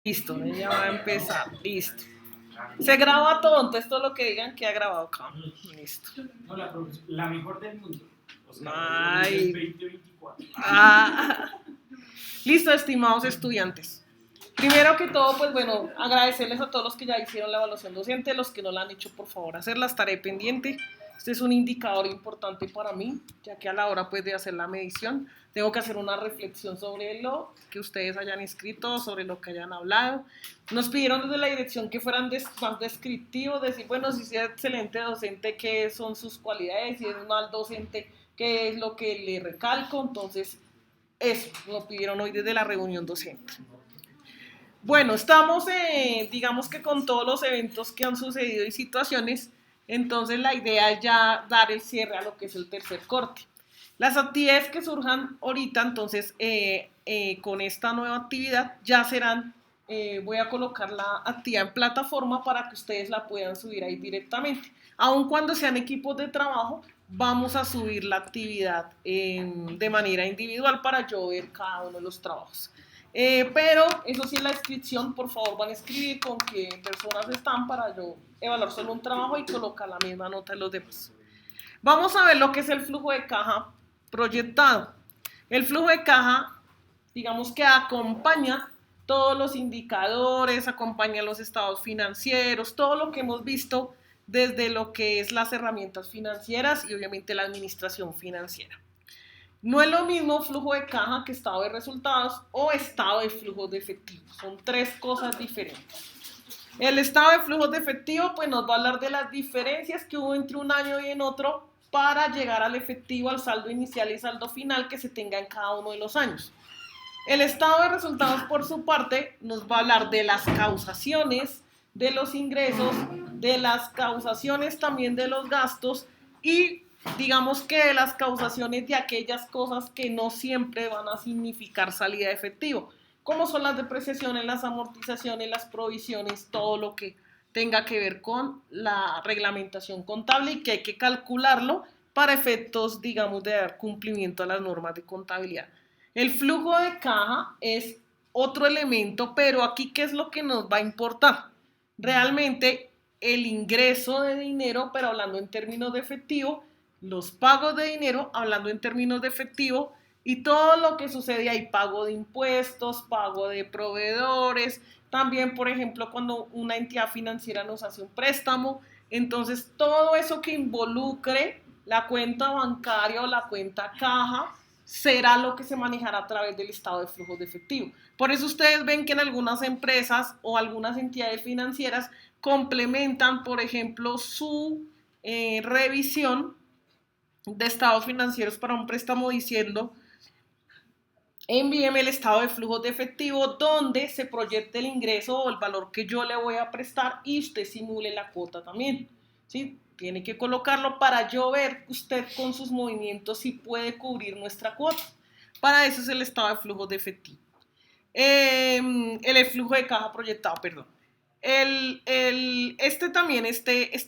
Listo, ella va a empezar. Listo. Se graba todo, entonces todo lo que digan queda grabado acá. Listo. No, la mejor del mundo. Oscar Ay. 2024. Listo, estimados estudiantes. Primero que todo, pues bueno, agradecerles a todos los que ya hicieron la evaluación docente, los que no la han hecho, por favor, hacerla, estaré pendiente. Este es un indicador importante para mí, ya que a la hora pues de hacer la medición, tengo que hacer una reflexión sobre lo que ustedes hayan escrito, sobre lo que hayan hablado. Nos pidieron desde la dirección que fueran más descriptivos, decir, bueno, si es excelente docente, qué son sus cualidades, si es mal docente, qué es lo que le recalco. Entonces, eso lo pidieron hoy desde la reunión docente. Bueno, estamos, digamos que con todos los eventos que han sucedido y situaciones, entonces la idea es ya dar el cierre a lo que es el tercer corte. Las actividades que surjan ahorita, entonces, con esta nueva actividad ya serán, voy a colocar la actividad en plataforma para que ustedes la puedan subir ahí directamente. Aun cuando sean equipos de trabajo, vamos a subir la actividad de manera individual para yo ver cada uno de los trabajos. Pero eso sí, en la descripción, por favor, van a escribir con qué personas están para yo evaluar solo un trabajo y colocar la misma nota en los demás. Vamos a ver lo que es el flujo de caja proyectado. El flujo de caja, digamos que acompaña todos los indicadores, acompaña los estados financieros, todo lo que hemos visto desde lo que es las herramientas financieras y obviamente la administración financiera. No es lo mismo flujo de caja que estado de resultados o estado de flujos de efectivo. Son tres cosas diferentes. El estado de flujos de efectivo pues nos va a hablar de las diferencias que hubo entre un año y en otro para llegar al efectivo, al saldo inicial y saldo final que se tenga en cada uno de los años. El estado de resultados, por su parte, nos va a hablar de las causaciones, de los ingresos, de las causaciones también de los gastos y digamos que de las causaciones de aquellas cosas que no siempre van a significar salida de efectivo, como son las depreciaciones, las amortizaciones, las provisiones, todo lo que tenga que ver con la reglamentación contable y que hay que calcularlo para efectos, digamos, de dar cumplimiento a las normas de contabilidad. El flujo de caja es otro elemento, pero aquí, ¿qué es lo que nos va a importar? Realmente el ingreso de dinero, pero hablando en términos de efectivo, los pagos de dinero, hablando en términos de efectivo, y todo lo que sucede ahí, pago de impuestos, pago de proveedores, también, por ejemplo, cuando una entidad financiera nos hace un préstamo, entonces todo eso que involucre la cuenta bancaria o la cuenta caja, será lo que se manejará a través del estado de flujos de efectivo. Por eso ustedes ven que en algunas empresas o algunas entidades financieras complementan, por ejemplo, su revisión de estados financieros para un préstamo diciendo: envíeme el estado de flujos de efectivo donde se proyecte el ingreso o el valor que yo le voy a prestar y usted simule la cuota también, ¿sí? Tiene que colocarlo para yo ver usted con sus movimientos si puede cubrir nuestra cuota. Para eso es el estado de flujos de efectivo. El flujo de caja proyectado, perdón. Esta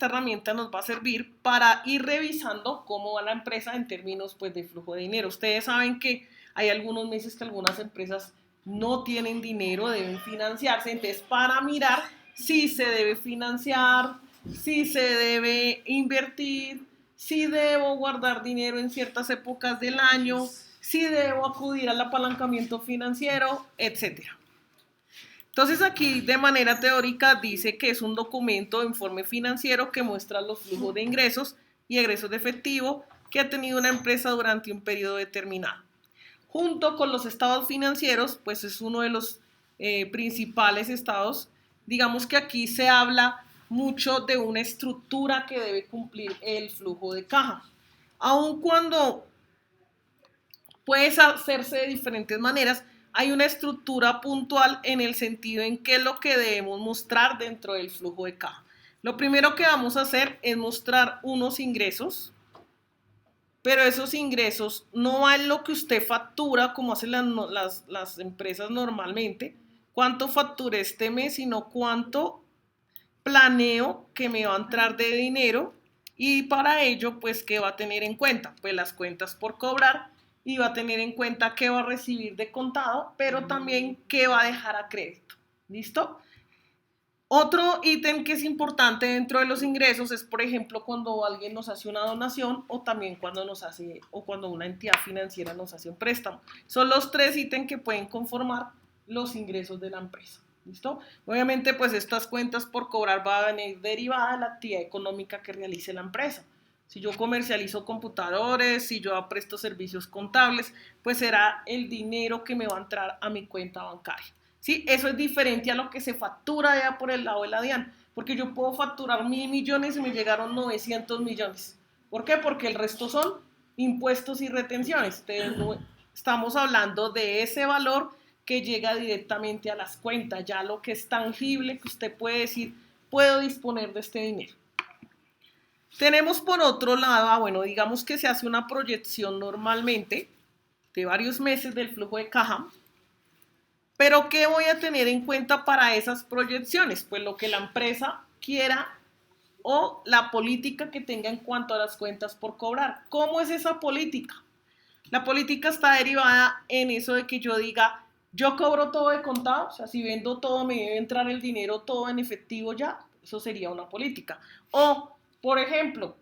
herramienta nos va a servir para ir revisando cómo va la empresa en términos pues, de flujo de dinero. Ustedes saben que hay algunos meses que algunas empresas no tienen dinero, deben financiarse, entonces para mirar si se debe financiar, si se debe invertir, si debo guardar dinero en ciertas épocas del año, si debo acudir al apalancamiento financiero, etcétera. Entonces aquí de manera teórica dice que es un documento de informe financiero que muestra los flujos de ingresos y egresos de efectivo que ha tenido una empresa durante un periodo determinado. Junto con los estados financieros, pues es uno de los principales estados. Digamos que aquí se habla mucho de una estructura que debe cumplir el flujo de caja. Aun cuando puede hacerse de diferentes maneras, hay una estructura puntual en el sentido en qué es lo que debemos mostrar dentro del flujo de caja. Lo primero que vamos a hacer es mostrar unos ingresos, pero esos ingresos no van lo que usted factura, como hacen las empresas normalmente, cuánto facturé este mes, sino cuánto planeo que me va a entrar de dinero y para ello, pues, ¿qué va a tener en cuenta? Pues las cuentas por cobrar y va a tener en cuenta qué va a recibir de contado, pero también qué va a dejar a crédito. ¿Listo? Otro ítem que es importante dentro de los ingresos es, por ejemplo, cuando alguien nos hace una donación o también cuando una entidad financiera nos hace un préstamo. Son los 3 ítems que pueden conformar los ingresos de la empresa. ¿Listo? Obviamente, pues estas cuentas por cobrar van a venir derivadas de la actividad económica que realice la empresa. Si yo comercializo computadores, si yo presto servicios contables, pues será el dinero que me va a entrar a mi cuenta bancaria. ¿Sí? Eso es diferente a lo que se factura ya por el lado de la DIAN, porque yo puedo facturar 1.000 millones y me llegaron 900 millones. ¿Por qué? Porque el resto son impuestos y retenciones. Entonces, no, estamos hablando de ese valor que llega directamente a las cuentas, ya lo que es tangible, que usted puede decir, puedo disponer de este dinero. Tenemos por otro lado, bueno, digamos que se hace una proyección normalmente de varios meses del flujo de caja. Pero ¿qué voy a tener en cuenta para esas proyecciones? Pues lo que la empresa quiera o la política que tenga en cuanto a las cuentas por cobrar. ¿Cómo es esa política? La política está derivada en eso de que yo diga, yo cobro todo de contado, o sea, si vendo todo me debe entrar el dinero todo en efectivo ya, eso sería una política. O, por ejemplo,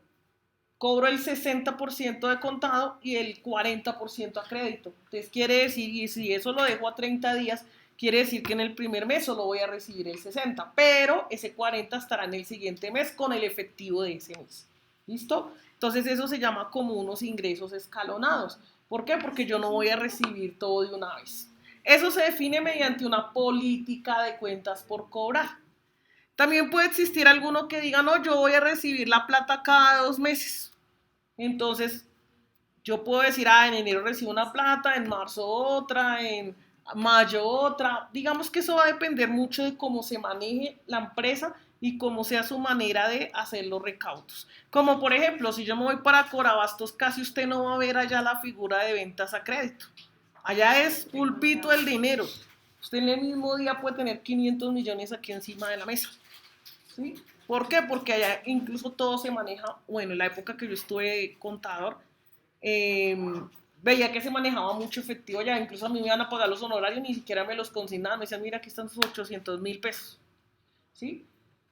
cobro el 60% de contado y el 40% a crédito. Entonces quiere decir, y si eso lo dejo a 30 días, quiere decir que en el primer mes solo voy a recibir el 60, pero ese 40 estará en el siguiente mes con el efectivo de ese mes. ¿Listo? Entonces eso se llama como unos ingresos escalonados. ¿Por qué? Porque yo no voy a recibir todo de una vez. Eso se define mediante una política de cuentas por cobrar. También puede existir alguno que diga, no, yo voy a recibir la plata cada 2 meses. Entonces, yo puedo decir, en enero recibo una plata, en marzo otra, en mayo otra. Digamos que eso va a depender mucho de cómo se maneje la empresa y cómo sea su manera de hacer los recaudos. Como por ejemplo, si yo me voy para Corabastos, casi usted no va a ver allá la figura de ventas a crédito. Allá es pulpito el dinero. Usted en el mismo día puede tener 500 millones aquí encima de la mesa. ¿Sí? ¿Por qué? Porque allá incluso todo se maneja, bueno, en la época que yo estuve contador, veía que se manejaba mucho efectivo allá, incluso a mí me iban a pagar los honorarios, ni siquiera me los consignaban, me decían, mira, aquí están sus 800.000 pesos, ¿sí?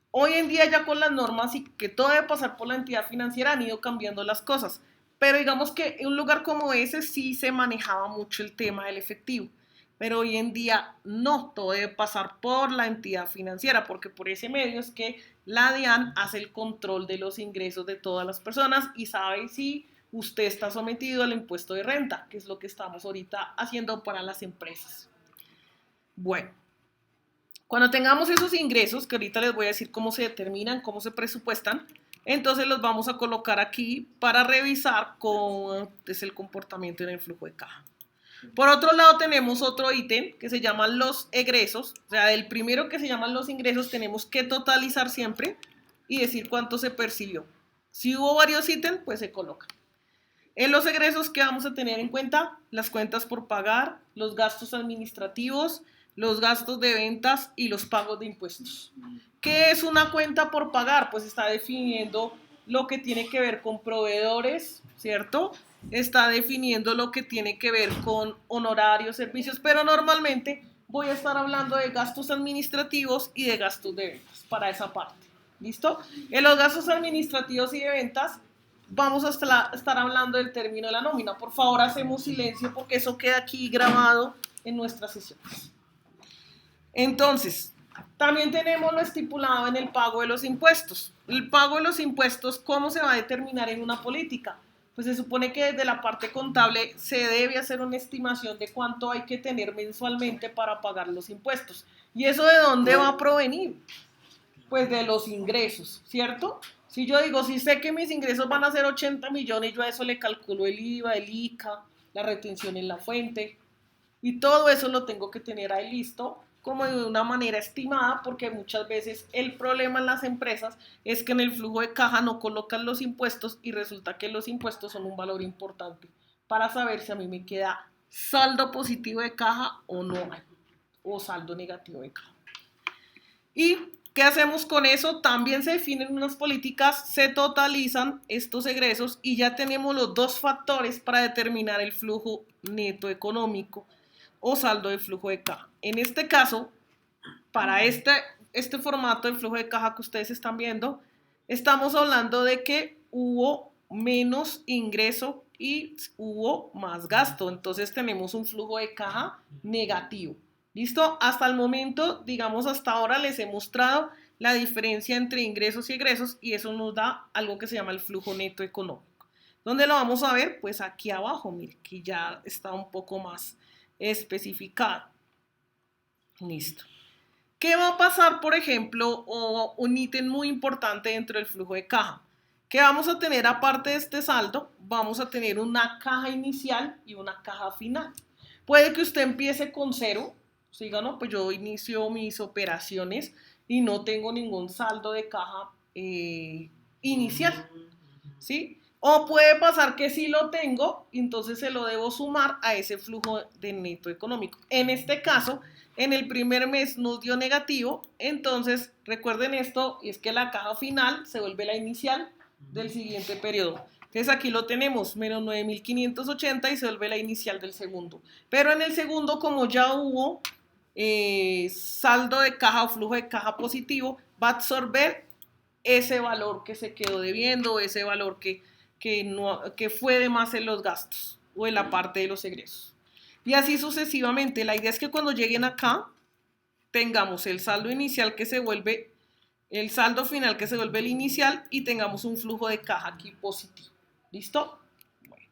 Hoy en día ya con las normas y que todo debe pasar por la entidad financiera han ido cambiando las cosas, pero digamos que en un lugar como ese sí se manejaba mucho el tema del efectivo. Pero hoy en día no, todo debe pasar por la entidad financiera, porque por ese medio es que la DIAN hace el control de los ingresos de todas las personas y sabe si usted está sometido al impuesto de renta, que es lo que estamos ahorita haciendo para las empresas. Bueno, cuando tengamos esos ingresos, que ahorita les voy a decir cómo se determinan, cómo se presupuestan, entonces los vamos a colocar aquí para revisar cómo es el comportamiento en el flujo de caja. Por otro lado tenemos otro ítem que se llaman los egresos, o sea, del primero que se llaman los ingresos tenemos que totalizar siempre y decir cuánto se percibió. Si hubo varios ítems, pues se coloca. En los egresos, ¿qué vamos a tener en cuenta? Las cuentas por pagar, los gastos administrativos, los gastos de ventas y los pagos de impuestos. ¿Qué es una cuenta por pagar? Pues está definiendo lo que tiene que ver con proveedores, ¿cierto? Está definiendo lo que tiene que ver con honorarios, servicios, pero normalmente voy a estar hablando de gastos administrativos y de gastos de ventas para esa parte. ¿Listo? En los gastos administrativos y de ventas vamos a estar hablando del término de la nómina. Por favor, hacemos silencio porque eso queda aquí grabado en nuestras sesiones. Entonces, también tenemos lo estipulado en el pago de los impuestos. El pago de los impuestos, ¿cómo se va a determinar en una política? Pues se supone que desde la parte contable se debe hacer una estimación de cuánto hay que tener mensualmente para pagar los impuestos. ¿Y eso de dónde va a provenir? Pues de los ingresos, ¿cierto? Si yo digo, si sé que mis ingresos van a ser 80 millones, yo a eso le calculo el IVA, el ICA, la retención en la fuente, y todo eso lo tengo que tener ahí listo como de una manera estimada, porque muchas veces el problema en las empresas es que en el flujo de caja no colocan los impuestos y resulta que los impuestos son un valor importante para saber si a mí me queda saldo positivo de caja o no, o saldo negativo de caja. ¿Y qué hacemos con eso? También se definen unas políticas, se totalizan estos egresos y ya tenemos los dos factores para determinar el flujo neto económico o saldo de flujo de caja. En este caso, para este formato de flujo de caja que ustedes están viendo, estamos hablando de que hubo menos ingreso y hubo más gasto. Entonces tenemos un flujo de caja negativo. ¿Listo? Hasta el momento, digamos hasta ahora les he mostrado la diferencia entre ingresos y egresos y eso nos da algo que se llama el flujo neto económico. ¿Dónde lo vamos a ver? Pues aquí abajo, mire, que ya está un poco más especificado. Listo. ¿Qué va a pasar, por ejemplo, o un ítem muy importante dentro del flujo de caja? ¿Qué vamos a tener aparte de este saldo? Vamos a tener una caja inicial y una caja final. Puede que usted empiece con cero, diga, no, pues yo inicio mis operaciones y no tengo ningún saldo de caja inicial, ¿sí? O puede pasar que sí lo tengo y entonces se lo debo sumar a ese flujo de neto económico. En este caso, en el primer mes nos dio negativo, entonces recuerden esto, y es que la caja final se vuelve la inicial del siguiente periodo. Entonces aquí lo tenemos, menos 9.580 y se vuelve la inicial del segundo. Pero en el segundo, como ya hubo saldo de caja o flujo de caja positivo, va a absorber ese valor que se quedó debiendo, ese valor que fue de más en los gastos o en la parte de los egresos. Y así sucesivamente. La idea es que cuando lleguen acá, tengamos el saldo inicial que se vuelve el saldo final que se vuelve el inicial y tengamos un flujo de caja aquí positivo. ¿Listo? Bueno.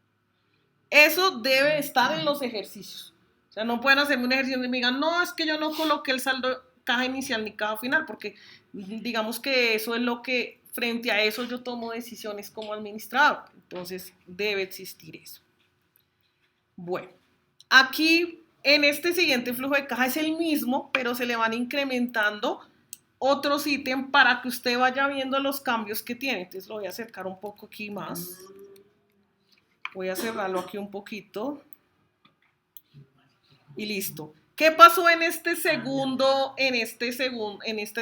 Eso debe estar en los ejercicios. O sea, no pueden hacerme un ejercicio donde me digan, no, es que yo no coloqué el saldo caja inicial ni caja final, porque digamos que eso es lo que, frente a eso yo tomo decisiones como administrador. Entonces, debe existir eso. Bueno, aquí en este siguiente flujo de caja es el mismo, pero se le van incrementando otros ítems para que usted vaya viendo los cambios que tiene. Entonces lo voy a acercar un poco aquí más. Voy a cerrarlo aquí un poquito. Y listo. ¿Qué pasó en este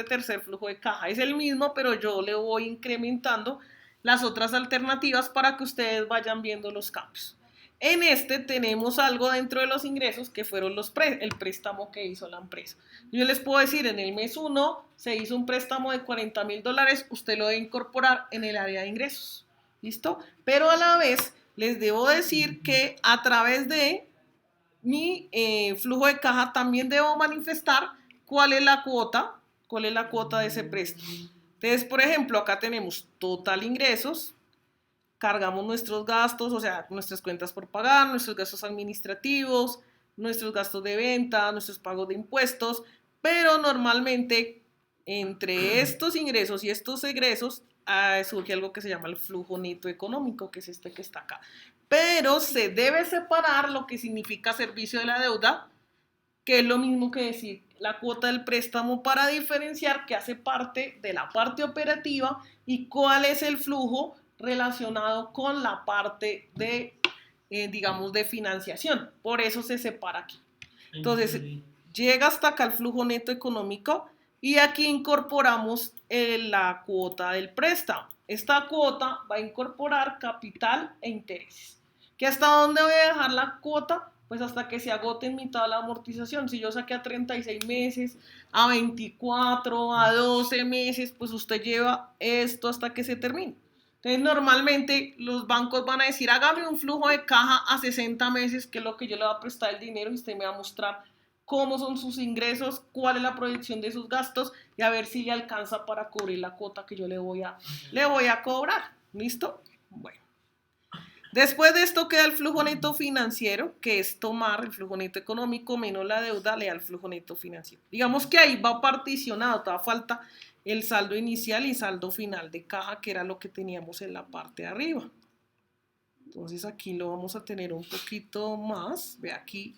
tercer flujo de caja? Es el mismo, pero yo le voy incrementando las otras alternativas para que ustedes vayan viendo los cambios. En este tenemos algo dentro de los ingresos que fueron el préstamo que hizo la empresa. Yo les puedo decir, en el mes 1 se hizo un préstamo de $40,000, usted lo debe incorporar en el área de ingresos. ¿Listo? Pero a la vez les debo decir que a través de mi flujo de caja también debo manifestar cuál es la cuota de ese préstamo. Entonces, por ejemplo, acá tenemos total ingresos, cargamos nuestros gastos, o sea, nuestras cuentas por pagar, nuestros gastos administrativos, nuestros gastos de venta, nuestros pagos de impuestos, pero normalmente entre estos ingresos y estos egresos surge algo que se llama el flujo neto económico, que es este que está acá. Pero se debe separar lo que significa servicio de la deuda, que es lo mismo que decir la cuota del préstamo, para diferenciar que hace parte de la parte operativa y cuál es el flujo relacionado con la parte de, digamos, de financiación. Por eso se separa aquí. Entonces, llega hasta acá el flujo neto económico y aquí incorporamos la cuota del préstamo. Esta cuota va a incorporar capital e intereses. ¿Que hasta dónde voy a dejar la cuota? Pues hasta que se agote en mitad la amortización. Si yo saqué a 36 meses, a 24, a 12 meses, pues usted lleva esto hasta que se termine. Entonces, normalmente los bancos van a decir, hágame un flujo de caja a 60 meses, que es lo que yo le voy a prestar el dinero, y usted me va a mostrar cómo son sus ingresos, cuál es la proyección de sus gastos, y a ver si le alcanza para cubrir la cuota que yo le voy a cobrar. ¿Listo? Bueno. Después de esto queda el flujo neto financiero, que es tomar el flujo neto económico menos la deuda, le da el flujo neto financiero. Digamos que ahí va particionado, todavía falta el saldo inicial y saldo final de caja, que era lo que teníamos en la parte de arriba. Entonces aquí lo vamos a tener un poquito más, ve aquí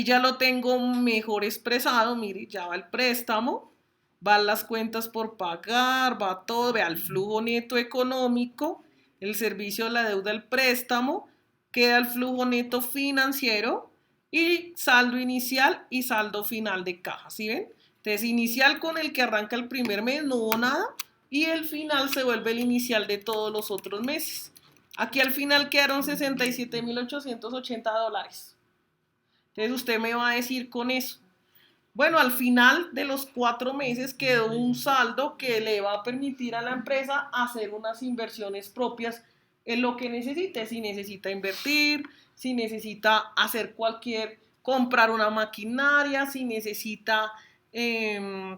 ya lo tengo mejor expresado, mire, ya va el préstamo, van las cuentas por pagar, va todo, vea el flujo neto económico, el servicio de la deuda, el préstamo, queda el flujo neto financiero y saldo inicial y saldo final de caja, ¿sí ven? Entonces, inicial con el que arranca el primer mes, no hubo nada, y el final se vuelve el inicial de todos los otros meses. Aquí al final quedaron $67,880. Entonces, usted me va a decir con eso, Bueno, al final de los 4 meses quedó un saldo que le va a permitir a la empresa hacer unas inversiones propias en lo que necesite. Si necesita invertir, si necesita hacer comprar una maquinaria, si necesita eh,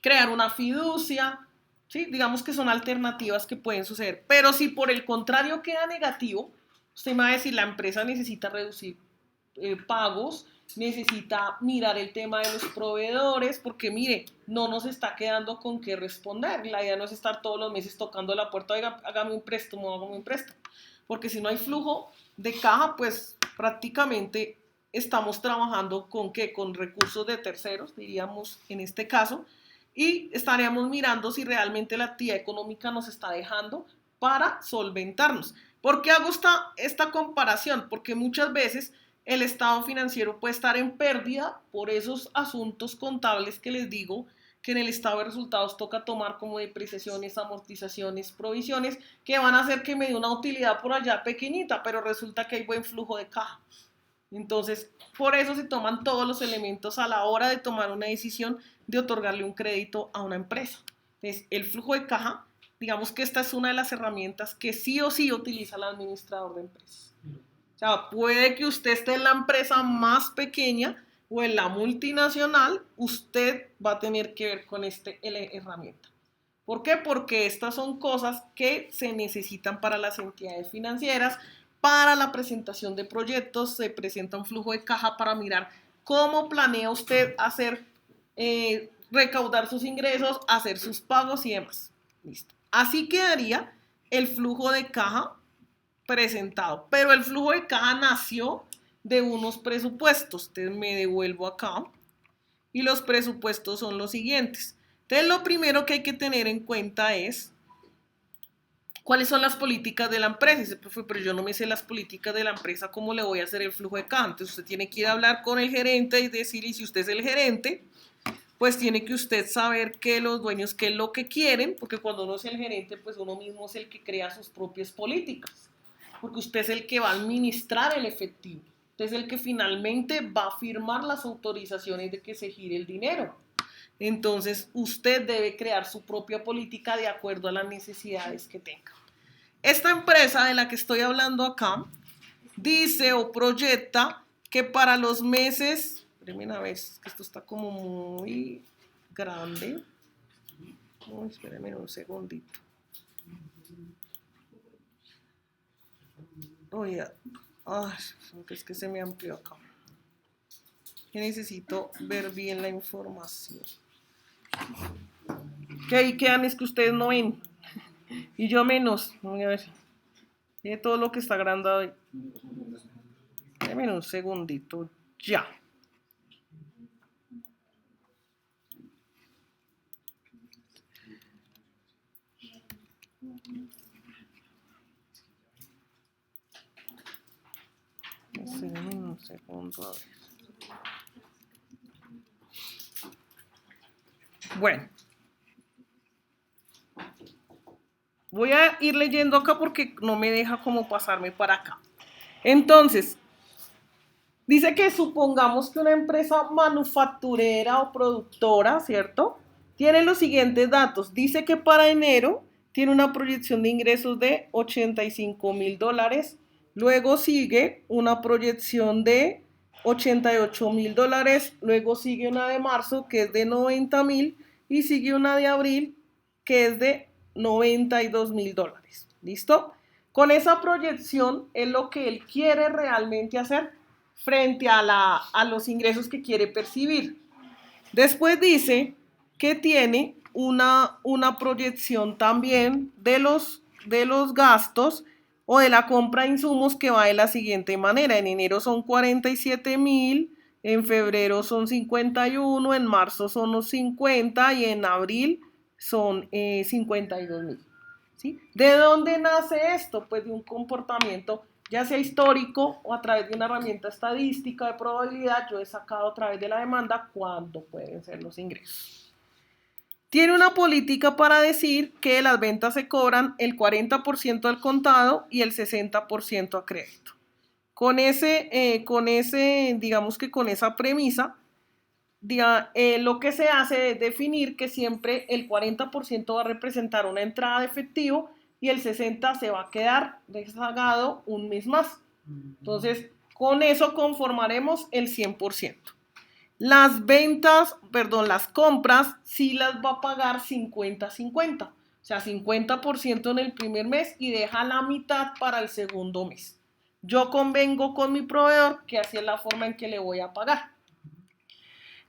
crear una fiducia, ¿sí? Digamos que son alternativas que pueden suceder. Pero si por el contrario queda negativo, usted me va a decir, la empresa necesita reducir pagos, necesita mirar el tema de los proveedores, porque mire, no nos está quedando con qué responder. La idea no es estar todos los meses tocando la puerta, oiga, hágame un préstamo, hágame un préstamo. Porque si no hay flujo de caja, pues prácticamente estamos trabajando con qué, con recursos de terceros, diríamos en este caso, y estaríamos mirando si realmente la actividad económica nos está dejando para solventarnos. ¿Por qué hago esta comparación? Porque muchas veces el estado financiero puede estar en pérdida por esos asuntos contables que les digo que en el estado de resultados toca tomar como depreciaciones, amortizaciones, provisiones, que van a hacer que me dé una utilidad por allá pequeñita, pero resulta que hay buen flujo de caja. Entonces, por eso se toman todos los elementos a la hora de tomar una decisión de otorgarle un crédito a una empresa. Entonces, el flujo de caja, digamos que esta es una de las herramientas que sí o sí utiliza el administrador de empresas. O sea, puede que usted esté en la empresa más pequeña o en la multinacional, usted va a tener que ver con esta herramienta. ¿Por qué? Porque estas son cosas que se necesitan para las entidades financieras. Para la presentación de proyectos se presenta un flujo de caja para mirar cómo planea usted hacer, recaudar sus ingresos, hacer sus pagos y demás. Listo. Así quedaría el flujo de caja presentado. Pero el flujo de caja nació de unos presupuestos. Entonces me devuelvo acá y los presupuestos son los siguientes. Entonces lo primero que hay que tener en cuenta es cuáles son las políticas de la empresa. Dice, profe, pero yo no me sé las políticas de la empresa, ¿cómo le voy a hacer el flujo de caja? Entonces usted tiene que ir a hablar con el gerente y decir, y si usted es el gerente, pues tiene que usted saber qué los dueños, qué es lo que quieren, porque cuando uno es el gerente, pues uno mismo es el que crea sus propias políticas, porque usted es el que va a administrar el efectivo, usted es el que finalmente va a firmar las autorizaciones de que se gire el dinero. Entonces, usted debe crear su propia política de acuerdo a las necesidades que tenga. Esta empresa de la que estoy hablando acá dice o proyecta que para los meses, espérenme una vez, que esto está como muy grande. Espérenme un segundito. Oye, es que se me amplió acá. Que necesito ver bien la información. Que ahí quedan es que ustedes no ven. Y yo menos. Voy a ver. Tiene todo lo que está agrandado ahí. Déjenme un segundito. Ya. Déjenme un segundo. A ver. Bueno. Voy a ir leyendo acá porque no me deja como pasarme para acá. Entonces, dice que supongamos que una empresa manufacturera o productora, ¿cierto? Tiene los siguientes datos. Dice que para enero tiene una proyección de ingresos de $85,000. Luego sigue una proyección de $88,000. Luego sigue una de marzo que es de 90,000 y sigue una de abril que es de $92,000. ¿Listo? Con esa proyección es lo que él quiere realmente hacer frente a los ingresos que quiere percibir. Después dice que tiene una proyección también de los gastos o de la compra de insumos que va de la siguiente manera. En enero son 47,000, en febrero son 51, en marzo son los 50 y en abril son 52,000. ¿Sí? ¿De dónde nace esto? Pues de un comportamiento ya sea histórico o a través de una herramienta estadística de probabilidad. Yo he sacado a través de la demanda cuánto pueden ser los ingresos. Tiene una política para decir que las ventas se cobran el 40% al contado y el 60% a crédito. Con ese, digamos que con esa premisa, lo que se hace es definir que siempre el 40% va a representar una entrada de efectivo y el 60% se va a quedar rezagado un mes más. Entonces, con eso conformaremos el 100%. Las compras sí las va a pagar 50-50. O sea, 50% en el primer mes y deja la mitad para el segundo mes. Yo convengo con mi proveedor que así es la forma en que le voy a pagar.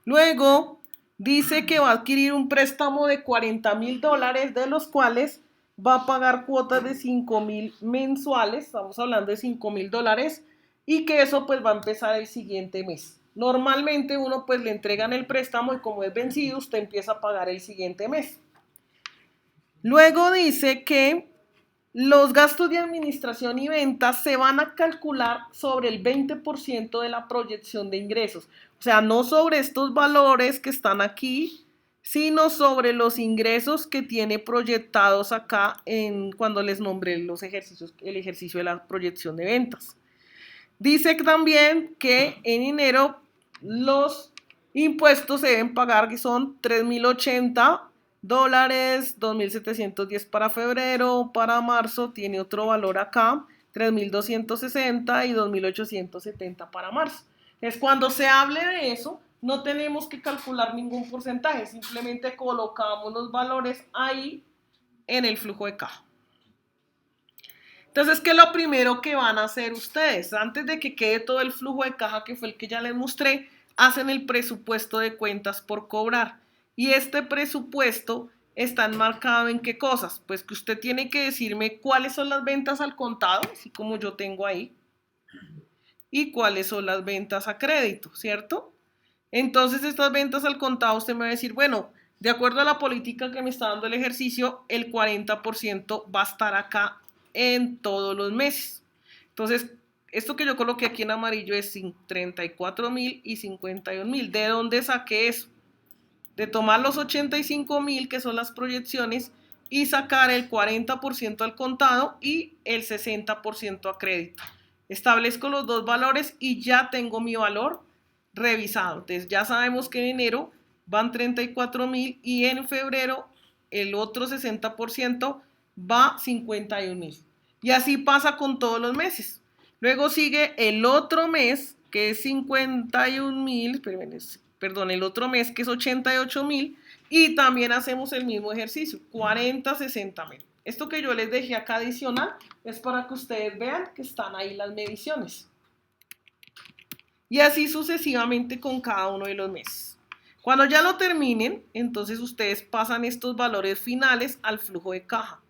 Luego, dice que va a adquirir un préstamo de $40,000, de los cuales va a pagar cuotas de $5,000 mensuales, estamos hablando de $5,000, y que eso pues va a empezar el siguiente mes. Normalmente uno pues le entregan el préstamo y como es vencido, usted empieza a pagar el siguiente mes. Luego dice que los gastos de administración y ventas se van a calcular sobre el 20% de la proyección de ingresos. O sea, no sobre estos valores que están aquí, sino sobre los ingresos que tiene proyectados acá cuando les nombré el ejercicio de la proyección de ventas. Dice también que en enero los impuestos se deben pagar, que son $3,080, $2,710 para febrero. Para marzo tiene otro valor acá, 3,260 y 2,870 para marzo. Es cuando se hable de eso, no tenemos que calcular ningún porcentaje, simplemente colocamos los valores ahí en el flujo de caja. Entonces, ¿qué es lo primero que van a hacer ustedes? Antes de que quede todo el flujo de caja, que fue el que ya les mostré, hacen el presupuesto de cuentas por cobrar. Y este presupuesto está enmarcado en qué cosas. Pues que usted tiene que decirme cuáles son las ventas al contado, así como yo tengo ahí, y cuáles son las ventas a crédito, ¿cierto? Entonces, estas ventas al contado, usted me va a decir, bueno, de acuerdo a la política que me está dando el ejercicio, el 40% va a estar acá en todos los meses. Entonces, esto que yo coloqué aquí en amarillo es 34,000 y 51,000. ¿De dónde saqué eso? De tomar los 85,000, que son las proyecciones, y sacar el 40% al contado y el 60% a crédito. Establezco los dos valores y ya tengo mi valor revisado. Entonces ya sabemos que en enero van 34,000 y en febrero el otro 60% va 51,000. Y así pasa con todos los meses. Luego sigue el otro mes, que es 51,000, perdón, el otro mes que es 88,000, y también hacemos el mismo ejercicio, 40, 60,000. Esto que yo les dejé acá adicional es para que ustedes vean que están ahí las mediciones. Y así sucesivamente con cada uno de los meses. Cuando ya lo terminen, entonces ustedes pasan estos valores finales al flujo de caja.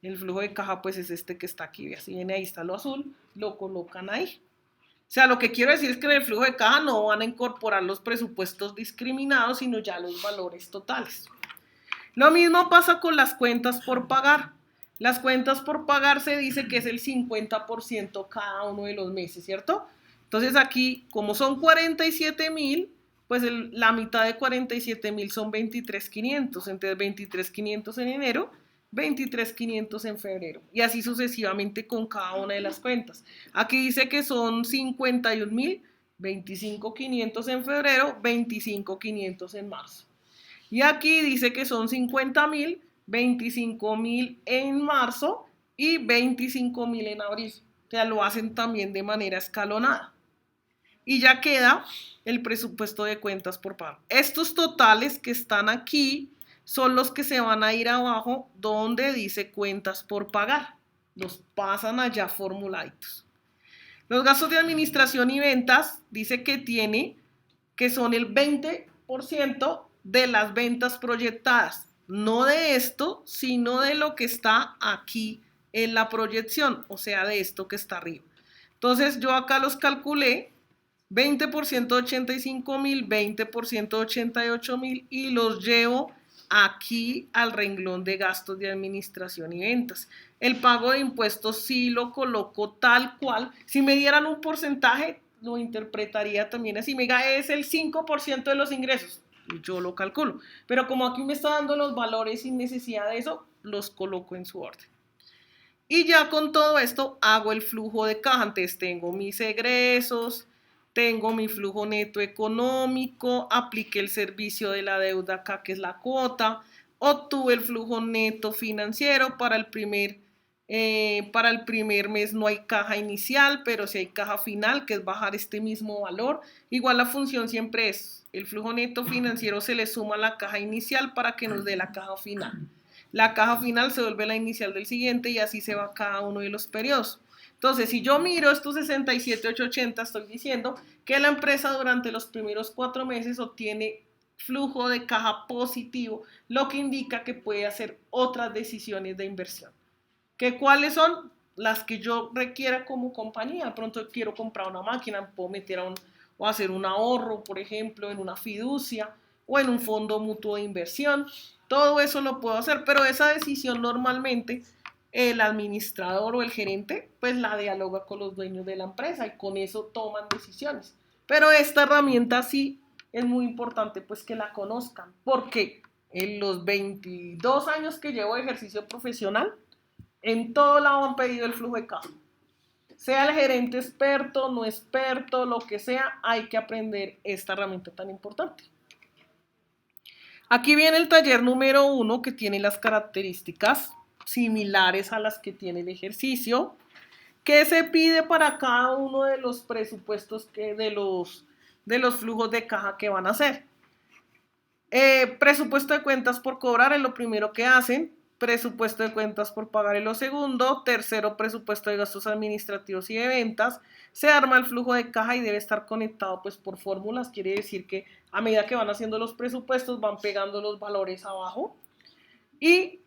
El flujo de caja pues es este que está aquí, así viene, ahí está lo azul, lo colocan ahí. O sea, lo que quiero decir es que en el flujo de caja no van a incorporar los presupuestos discriminados, sino ya los valores totales. Lo mismo pasa con las cuentas por pagar. Las cuentas por pagar se dice que es el 50% cada uno de los meses, ¿cierto? Entonces aquí, como son 47,000, pues la mitad de 47,000 son 23,500. Entonces 23,500 en enero, 23,500 en febrero. Y así sucesivamente con cada una de las cuentas. Aquí dice que son 51,000, 25,500 en febrero, 25,500 en marzo. Y aquí dice que son 50,000, 25,000 en marzo y 25,000 en abril. O sea, lo hacen también de manera escalonada. Y ya queda el presupuesto de cuentas por pago. Estos totales que están aquí son los que se van a ir abajo donde dice cuentas por pagar. Los pasan allá formuladitos. Los gastos de administración y ventas dice que son el 20% de las ventas proyectadas. No de esto, sino de lo que está aquí en la proyección, o sea, de esto que está arriba. Entonces yo acá los calculé, 20% de 85,000, 20% de 88,000 y los llevo aquí al renglón de gastos de administración y ventas. El pago de impuestos sí lo coloco tal cual. Si me dieran un porcentaje, lo interpretaría también así. Me diga, es el 5% de los ingresos. Yo lo calculo. Pero como aquí me está dando los valores sin necesidad de eso, los coloco en su orden. Y ya con todo esto hago el flujo de caja. Entonces tengo mis egresos, tengo mi flujo neto económico, apliqué el servicio de la deuda acá, que es la cuota, obtuve el flujo neto financiero para el primer mes no hay caja inicial, pero sí hay caja final, que es bajar este mismo valor. Igual la función siempre es, el flujo neto financiero se le suma a la caja inicial para que nos dé la caja final. La caja final se vuelve la inicial del siguiente y así se va cada uno de los periodos. Entonces, si yo miro estos 67,880, estoy diciendo que la empresa durante los primeros 4 meses obtiene flujo de caja positivo, lo que indica que puede hacer otras decisiones de inversión. ¿Que cuáles son? Las que yo requiera como compañía. De pronto quiero comprar una máquina, puedo meter o hacer un ahorro, por ejemplo, en una fiducia o en un fondo mutuo de inversión. Todo eso lo puedo hacer, pero esa decisión normalmente el administrador o el gerente pues la dialoga con los dueños de la empresa y con eso toman decisiones. Pero esta herramienta sí es muy importante pues que la conozcan, porque en los 22 años que llevo de ejercicio profesional, en todo lado han pedido el flujo de caja. Sea el gerente experto, no experto, lo que sea, hay que aprender esta herramienta tan importante. Aquí viene el taller número 1 que tiene las características similares a las que tiene el ejercicio. ¿Qué se pide para cada uno de los presupuestos de los flujos de caja que van a hacer? Presupuesto de cuentas por cobrar es lo primero que hacen. Presupuesto de cuentas por pagar es lo segundo. Tercero, presupuesto de gastos administrativos y de ventas. Se arma el flujo de caja y debe estar conectado pues por fórmulas. Quiere decir que a medida que van haciendo los presupuestos van pegando los valores abajo. Y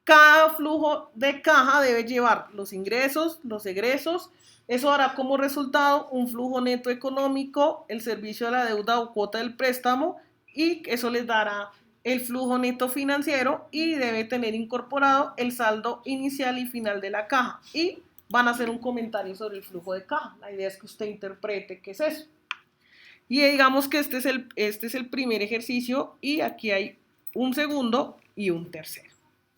cada flujo de caja debe llevar los ingresos, los egresos. Eso hará como resultado un flujo neto económico, el servicio de la deuda o cuota del préstamo, y eso les dará el flujo neto financiero y debe tener incorporado el saldo inicial y final de la caja. Y van a hacer un comentario sobre el flujo de caja. La idea es que usted interprete qué es eso. Y digamos que este es el primer ejercicio y aquí hay un segundo y un tercero.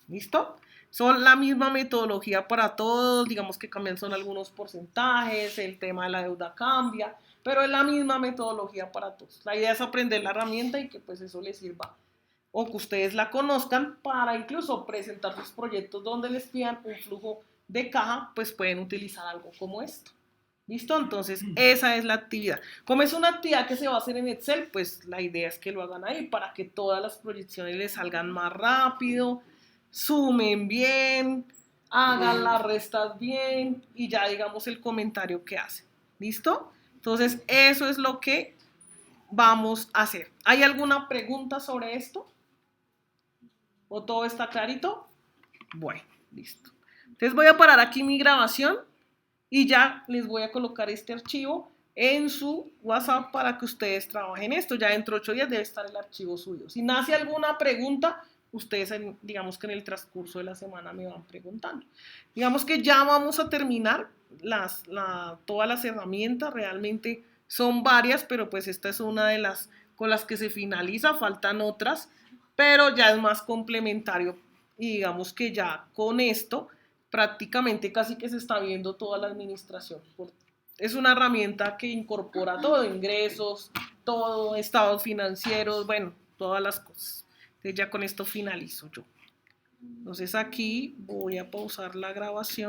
¿Listo? Son la misma metodología para todos, digamos que cambian son algunos porcentajes, el tema de la deuda cambia, pero es la misma metodología para todos. La idea es aprender la herramienta y que pues eso les sirva o que ustedes la conozcan para incluso presentar sus proyectos donde les pidan un flujo de caja, pues pueden utilizar algo como esto. ¿Listo? Entonces, esa es la actividad. Como es una actividad que se va a hacer en Excel, pues la idea es que lo hagan ahí para que todas las proyecciones les salgan más rápido, sumen bien, hagan las restas bien y ya digamos el comentario que hacen. ¿Listo? Entonces, eso es lo que vamos a hacer. ¿Hay alguna pregunta sobre esto? ¿O todo está clarito? Bueno, listo. Entonces voy a parar aquí mi grabación y ya les voy a colocar este archivo en su WhatsApp para que ustedes trabajen esto. Ya dentro de 8 días debe estar el archivo subido. Si nace alguna pregunta, ustedes digamos que en el transcurso de la semana me van preguntando. Digamos que ya vamos a terminar todas las herramientas. Realmente son varias, pero pues esta es una de las con las que se finaliza. Faltan otras, pero ya es más complementario. Y digamos que ya con esto prácticamente casi que se está viendo toda la administración. Es una herramienta que incorpora todo, ingresos, todo, estados financieros, bueno, todas las cosas. Entonces ya con esto finalizo yo. Entonces aquí voy a pausar la grabación.